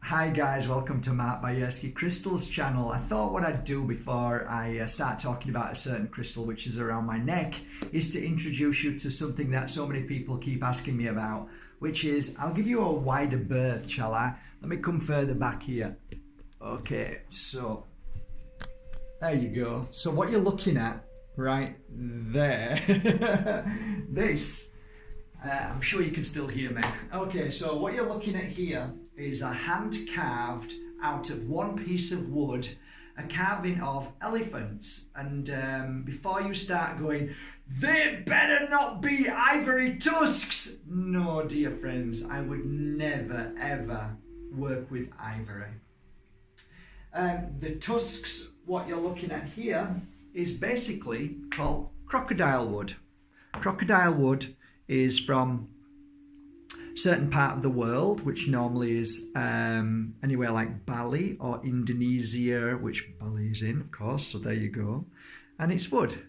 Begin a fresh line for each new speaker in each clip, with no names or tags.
Hi guys, welcome to Bajerski Crystals channel. I thought what I'd do before I start talking about a certain crystal which is around my neck is to introduce you to something that so many people keep asking me about, which is, I'll give you a wider berth, shall I? Let me come further back here. Okay, so there you go. So what you're looking at right there, this, I'm sure you can still hear me. Okay, so what you're looking at here is a hand carved out of one piece of wood, a carving of elephants. And before you start going, they better not be ivory tusks. No, dear friends, I would never ever work with ivory. The tusks, what you're looking at here, is basically called crocodile wood. Crocodile wood is from certain part of the world, which normally is anywhere like Bali or Indonesia, which Bali is in, of course, so there you go. And it's wood.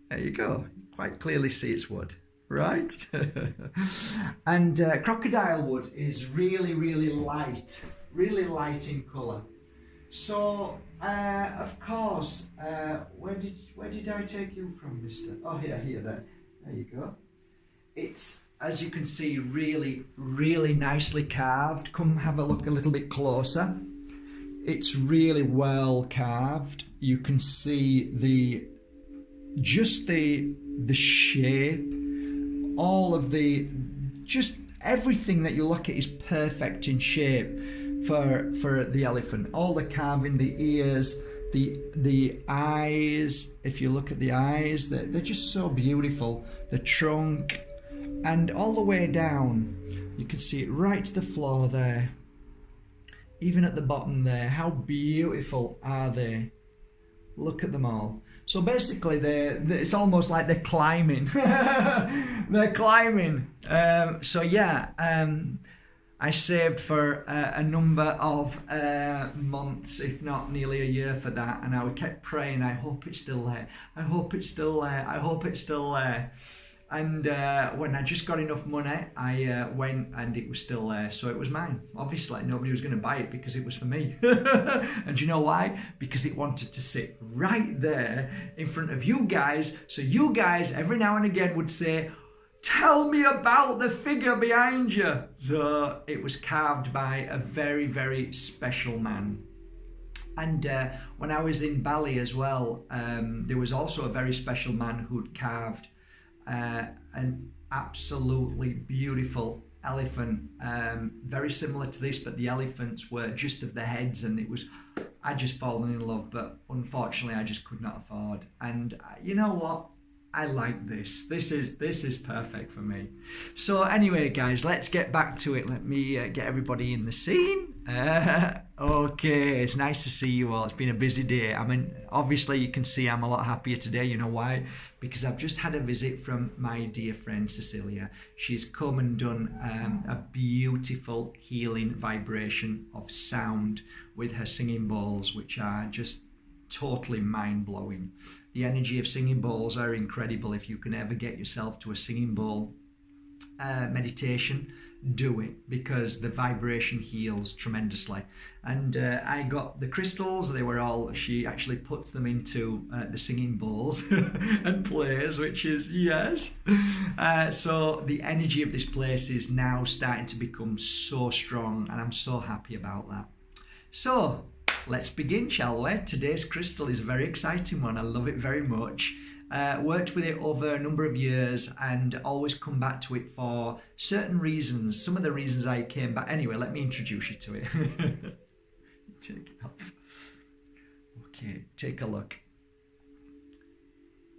There you go. Quite clearly see it's wood, right? And crocodile wood is really, really light in colour. So, of course, where did I take you from, mister? Oh, here, there. There you go. It's, as you can see, really, really nicely carved. Come have a look a little bit closer. It's really well carved. You can see the shape, all of just everything that you look at is perfect in shape for the elephant. All the carving, the ears, the eyes. If you look at the eyes, they're just so beautiful. The trunk. And all the way down, you can see it right to the floor there. Even at the bottom there, how beautiful are they? Look at them all. So basically, it's almost like they're climbing. They're climbing. So yeah, I saved for a number of months, if not nearly a year for that. And I kept praying, I hope it's still there. I hope it's still there. I hope it's still there. And when I just got enough money, I went and it was still there. So it was mine. Obviously, nobody was going to buy it because it was for me. And you know why? Because it wanted to sit right there in front of you guys. So you guys, every now and again, would say, tell me about the figure behind you. So it was carved by a very, very special man. And when I was in Bali as well, there was also a very special man who'd carved an absolutely beautiful elephant, very similar to this, but the elephants were just of the heads, and I just fallen in love, but unfortunately I just could not afford. And you know what? I like this. This is perfect for me. So anyway, guys, let's get back to it. Let me get everybody in the scene. Okay, it's nice to see you all. It's been a busy day. I mean, obviously you can see I'm a lot happier today. You know why? Because I've just had a visit from my dear friend Cecilia. She's come and done a beautiful healing vibration of sound with her singing bowls, which are just totally mind-blowing. The energy of singing bowls are incredible. If you can ever get yourself to a singing bowl meditation, do it, because the vibration heals tremendously. And I got the crystals. She actually puts them into the singing bowls and plays, which is yes. So the energy of this place is now starting to become so strong, and I'm so happy about that. So let's begin, shall we? Today's crystal is a very exciting one. I love it very much. Worked with it over a number of years and always come back to it for certain reasons. Some of the reasons I came back. Anyway, let me introduce you to it. Take it off. Okay, take a look.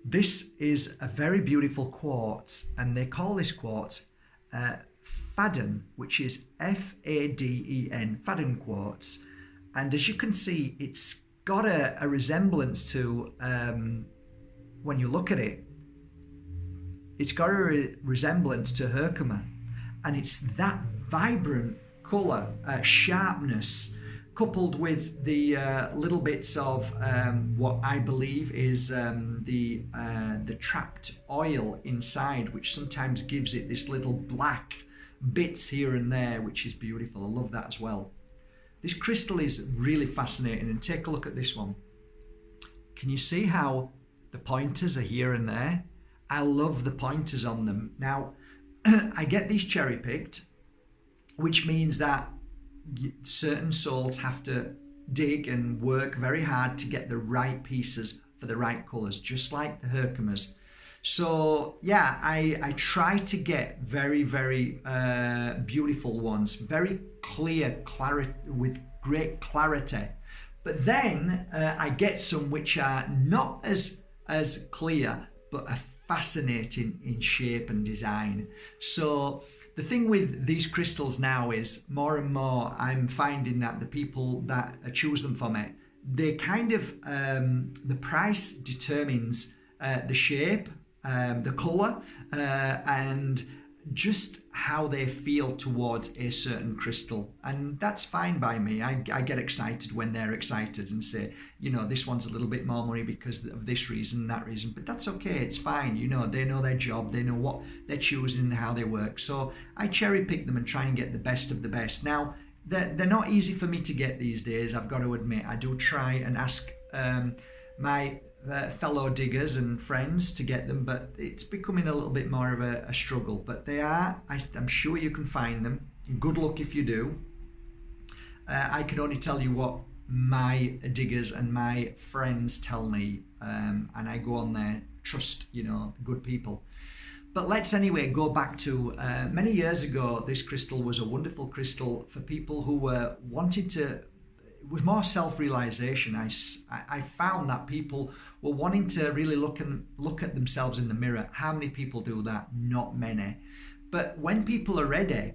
This is a very beautiful quartz, and they call this quartz Faden, which is F-A-D-E-N, Faden Quartz. And as you can see, it's got a resemblance to, when you look at it, it's got a resemblance to Herkimer. And it's that vibrant colour, sharpness, coupled with the little bits of what I believe is the trapped oil inside, which sometimes gives it this little black bits here and there, which is beautiful. I love that as well. This crystal is really fascinating, and take a look at this one. Can you see how the pointers are here and there? I love the pointers on them. Now, I get these cherry picked, which means that certain souls have to dig and work very hard to get the right pieces for the right colors, just like the Herkimes. So yeah, I try to get very, very beautiful ones, very clear, with great clarity. But then I get some which are not as clear, but are fascinating in shape and design. So the thing with these crystals now is more and more I'm finding that the people that choose them for me, they kind of, the price determines the shape, the colour, and just how they feel towards a certain crystal. And that's fine by me. I get excited when they're excited and say, you know, this one's a little bit more money because of this reason, that reason, but that's okay, it's fine. You know, they know their job, they know what they're choosing and how they work. So I cherry pick them and try and get the best of the best. Now, they're not easy for me to get these days, I've got to admit. I do try and ask my fellow diggers and friends to get them, but it's becoming a little bit more of a struggle. But they are, I'm sure you can find them. Good luck if you do. I can only tell you what my diggers and my friends tell me, and I go on there, trust, you know, good people. But let's anyway go back to many years ago. This crystal was a wonderful crystal for people who were wanting to, it was more self-realization. I found that people were wanting to really look at themselves in the mirror. How many people do that? Not many. But when people are ready,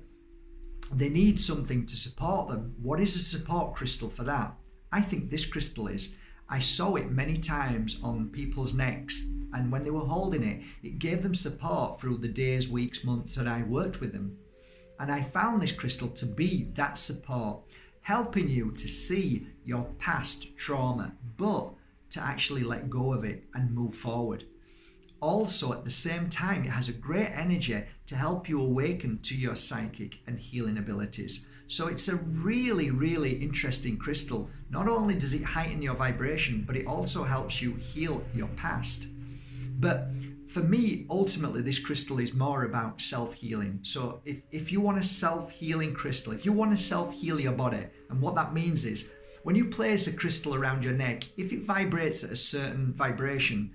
they need something to support them. What is a support crystal for that? I think this crystal is. I saw it many times on people's necks, and when they were holding it, it gave them support through the days, weeks, months that I worked with them. And I found this crystal to be that support, helping you to see your past trauma, but to actually let go of it and move forward. Also, at the same time, it has a great energy to help you awaken to your psychic and healing abilities. So it's a really, really interesting crystal. Not only does it heighten your vibration, but it also helps you heal your past. But for me, ultimately, this crystal is more about self-healing. So if you want a self-healing crystal, if you want to self-heal your body, and what that means is, when you place a crystal around your neck, if it vibrates at a certain vibration,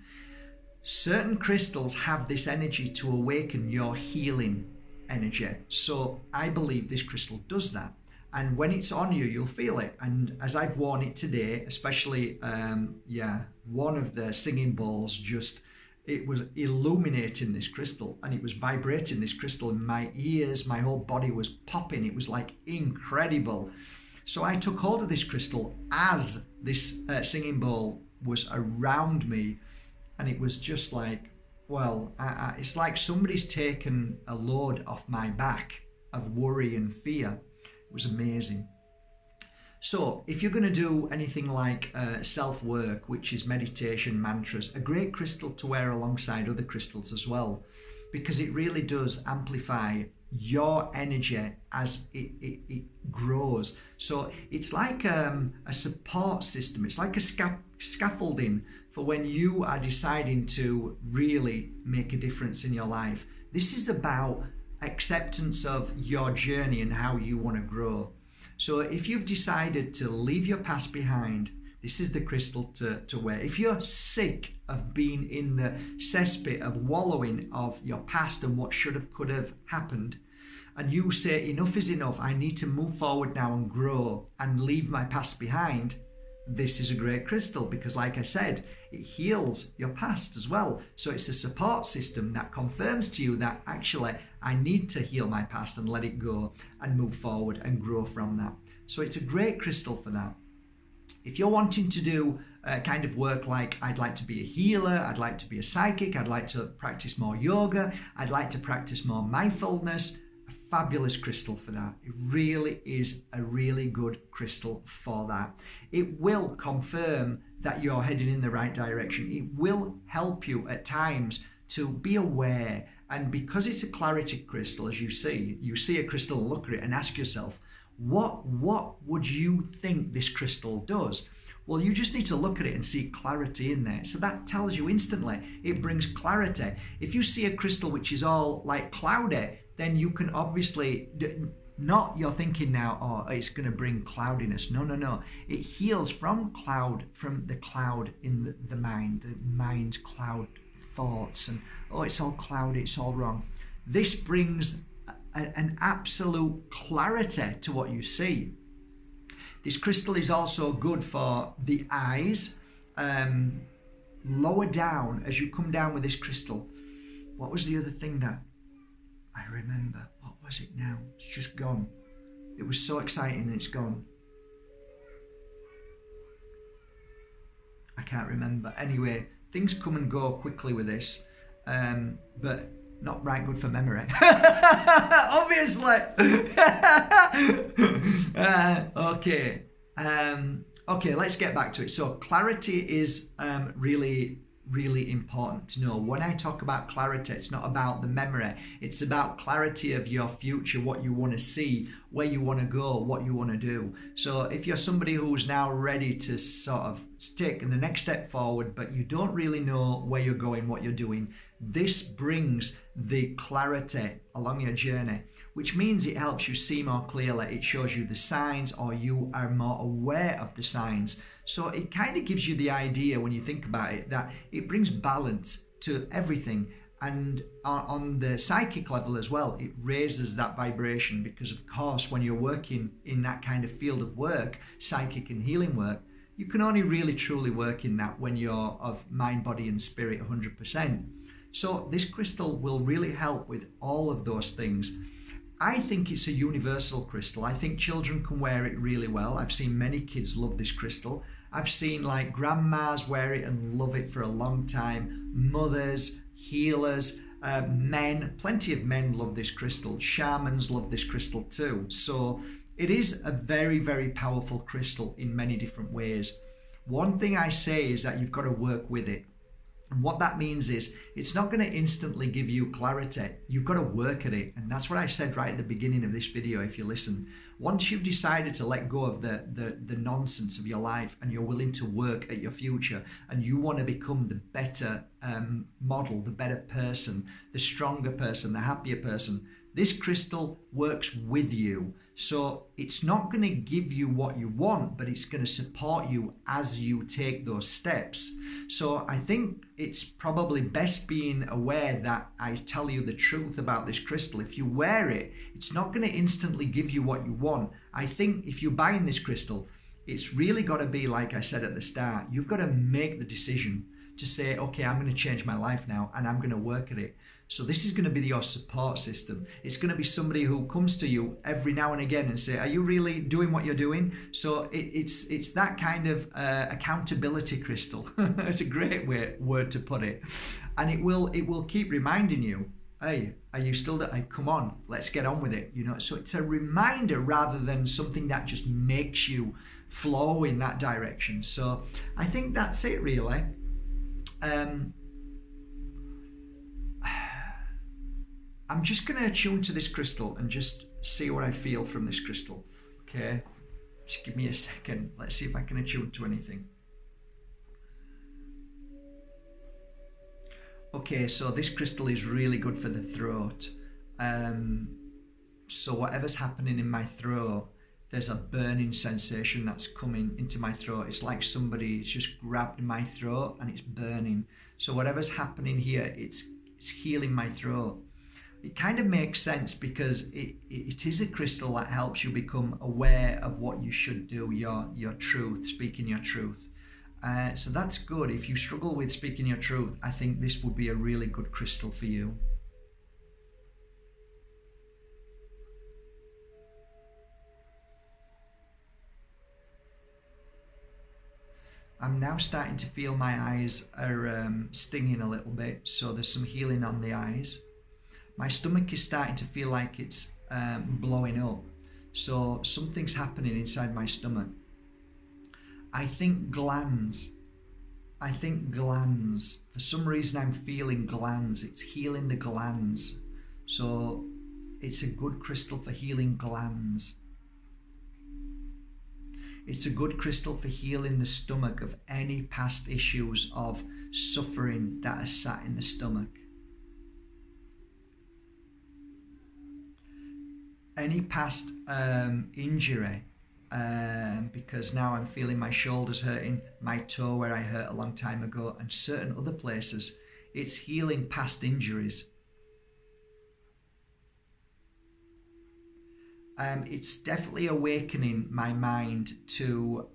certain crystals have this energy to awaken your healing energy. So I believe this crystal does that. And when it's on you, you'll feel it. And as I've worn it today, especially, one of the singing bowls just, it was illuminating this crystal, and it was vibrating this crystal in my ears. My whole body was popping. It was like incredible. So I took hold of this crystal as this singing bowl was around me, and it was just like, well, it's like somebody's taken a load off my back of worry and fear. It was amazing. So if you're going to do anything like self-work, which is meditation, mantras, a great crystal to wear alongside other crystals as well, because it really does amplify your energy as it grows. So it's like a support system. It's like a scaffolding for when you are deciding to really make a difference in your life. This is about acceptance of your journey and how you want to grow. So if you've decided to leave your past behind, this is the crystal to wear. If you're sick of being in the cesspit of wallowing of your past and what should have, could have happened, and you say enough is enough, I need to move forward now and grow and leave my past behind, this is a great crystal, because like I said, it heals your past as well. So it's a support system that confirms to you that actually I need to heal my past and let it go and move forward and grow from that. So it's a great crystal for that. If you're wanting to do kind of work like, I'd like to be a healer, I'd like to be a psychic, I'd like to practice more yoga, I'd like to practice more mindfulness, a fabulous crystal for that. It really is a really good crystal for that. It will confirm that you're heading in the right direction. It will help you at times to be aware. And because it's a clarity crystal, as you see a crystal, look at it and ask yourself, What would you think this crystal does? Well, you just need to look at it and see clarity in there. So that tells you instantly, it brings clarity. If you see a crystal which is all like cloudy, then you can obviously, not you're thinking now, oh, it's going to bring cloudiness. No, no, no. It heals from the cloud in the mind's cloud thoughts, and oh, it's all cloudy, it's all wrong. This brings an absolute clarity to what you see. This crystal is also good for the eyes. Lower down, as you come down with this crystal, what was the other thing that I remember? What was it now? It's just gone. It was so exciting and it's gone. I can't remember. Anyway, things come and go quickly with this, but not right good for memory. Obviously. Okay. Okay, let's get back to it. So clarity is really important to know. When I talk about clarity, it's not about the memory. It's about clarity of your future, what you want to see, where you want to go, what you want to do. So if you're somebody who's now ready to sort of take the next step forward, but you don't really know where you're going, what you're doing, this brings the clarity along your journey, which means it helps you see more clearly. It shows you the signs, or you are more aware of the signs. So it kind of gives you the idea, when you think about it, that it brings balance to everything. And on the psychic level as well, it raises that vibration, because of course when you're working in that kind of field of work, psychic and healing work, you can only really truly work in that when you're of mind, body and spirit 100%. So this crystal will really help with all of those things. I think it's a universal crystal. I think children can wear it really well. I've seen many kids love this crystal. I've seen like grandmas wear it and love it for a long time. Mothers, healers, men, plenty of men love this crystal. Shamans love this crystal too. So it is a very, very powerful crystal in many different ways. One thing I say is that you've got to work with it. And what that means is it's not going to instantly give you clarity. You've got to work at it. And that's what I said right at the beginning of this video, if you listen. Once you've decided to let go of the nonsense of your life, and you're willing to work at your future, and you want to become the better model, the better person, the stronger person, the happier person, this crystal works with you. So it's not going to give you what you want, but it's going to support you as you take those steps. So I think it's probably best being aware that I tell you the truth about this crystal. If you wear it, it's not going to instantly give you what you want. I think if you're buying this crystal, it's really got to be, like I said at the start, you've got to make the decision to say, okay, I'm going to change my life now and I'm going to work at it. So this is going to be your support system. It's going to be somebody who comes to you every now and again and say, are you really doing what you're doing? So it's that kind of accountability crystal. It's a great word to put it. And it will keep reminding you, hey, are you still there? Hey, come on, let's get on with it. You know, so it's a reminder rather than something that just makes you flow in that direction. So I think that's it really. I'm just going to attune to this crystal and just see what I feel from this crystal. Okay, just give me a second. Let's see if I can attune to anything. Okay, so this crystal is really good for the throat. So whatever's happening in my throat, there's a burning sensation that's coming into my throat. It's like somebody's just grabbed my throat and it's burning. So whatever's happening here, it's healing my throat. It kind of makes sense because it is a crystal that helps you become aware of what you should do, your truth, speaking your truth. So that's good. If you struggle with speaking your truth, I think this would be a really good crystal for you. I'm now starting to feel my eyes are stinging a little bit, so there's some healing on the eyes. My stomach is starting to feel like it's blowing up, so something's happening inside my stomach. I think glands. For some reason I'm feeling glands. It's healing the glands. So it's a good crystal for healing glands. It's a good crystal for healing the stomach of any past issues of suffering that has sat in the stomach. Any past injury, because now I'm feeling my shoulders hurting, my toe where I hurt a long time ago, and certain other places. It's healing past injuries. It's definitely awakening my mind to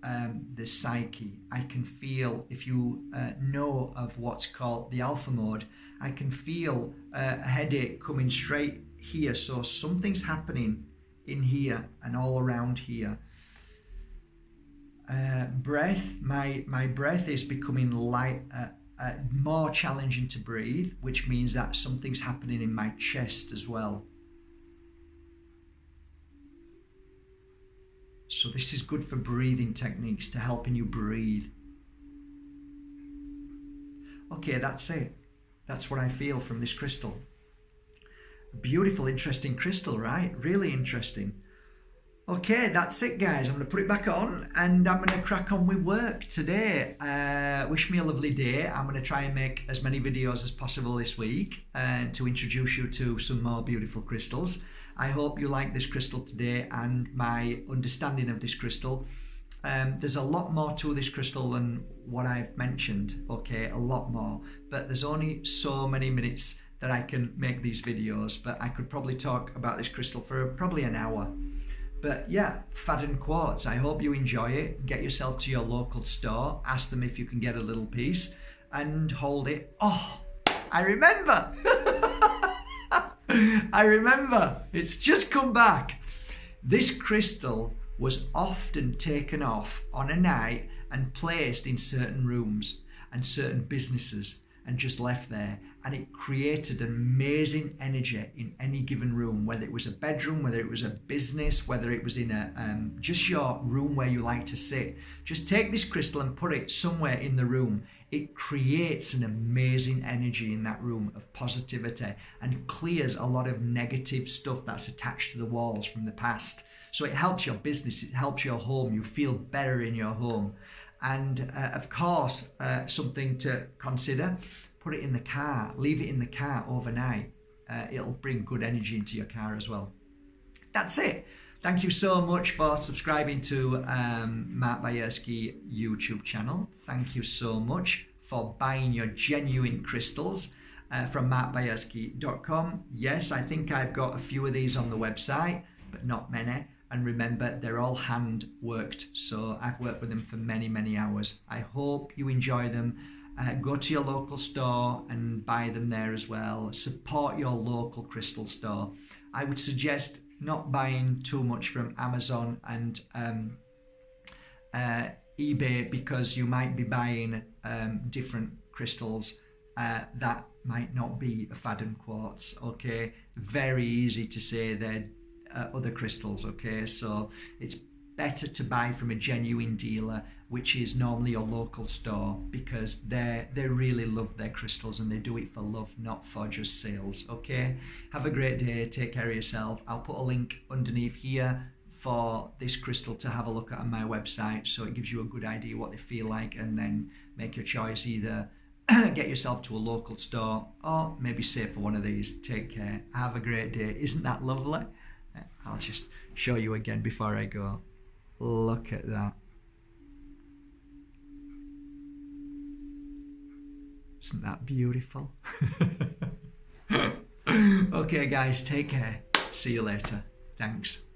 the psyche. I can feel, if you know of what's called the alpha mode, I can feel a headache coming straight here. So something's happening in here and all around here. Breath, my breath is becoming light, more challenging to breathe, which means that something's happening in my chest as well. So this is good for breathing techniques, to helping you breathe. Okay, that's it. That's what I feel from this crystal. A beautiful, interesting crystal, right? Really interesting. Okay, that's it, guys. I'm going to put it back on and I'm going to crack on with work today. Wish me a lovely day. I'm going to try and make as many videos as possible this week to introduce you to some more beautiful crystals. I hope you like this crystal today and my understanding of this crystal. There's a lot more to this crystal than what I've mentioned, okay, a lot more. But there's only so many minutes that I can make these videos, but I could probably talk about this crystal for probably an hour. But yeah, Faden Quartz, I hope you enjoy it. Get yourself to your local store, ask them if you can get a little piece and hold it. Oh, I remember. I remember, it's just come back. This crystal was often taken off on a night and placed in certain rooms and certain businesses and just left there, and it created an amazing energy in any given room, whether it was a bedroom, whether it was a business, whether it was in a just your room where you like to sit. Just take this crystal and put it somewhere in the room. It creates an amazing energy in that room of positivity and clears a lot of negative stuff that's attached to the walls from the past. So it helps your business, it helps your home, you feel better in your home. And of course, something to consider, put it in the car, leave it in the car overnight. It'll bring good energy into your car as well. That's it. Thank you so much for subscribing to Mark Bajerski YouTube channel. Thank you so much for buying your genuine crystals from markbajerski.com. Yes, I think I've got a few of these on the website, but not many. And remember, they're all hand worked, so I've worked with them for many, many hours. I hope you enjoy them. Go to your local store and buy them there as well. Support your local crystal store. I would suggest not buying too much from Amazon and eBay, because you might be buying different crystals that might not be a Faden Quartz, okay? Very easy to say they're other crystals, okay? So it's better to buy from a genuine dealer, which is normally your local store, because they really love their crystals and they do it for love, not for just sales, okay? Have a great day, take care of yourself. I'll put a link underneath here for this crystal to have a look at on my website, so it gives you a good idea what they feel like, and then make your choice. Either get yourself to a local store or maybe save for one of these. Take care, have a great day. Isn't that lovely? I'll just show you again before I go. Look at that. Isn't that beautiful? Okay guys, take care. See you later. Thanks.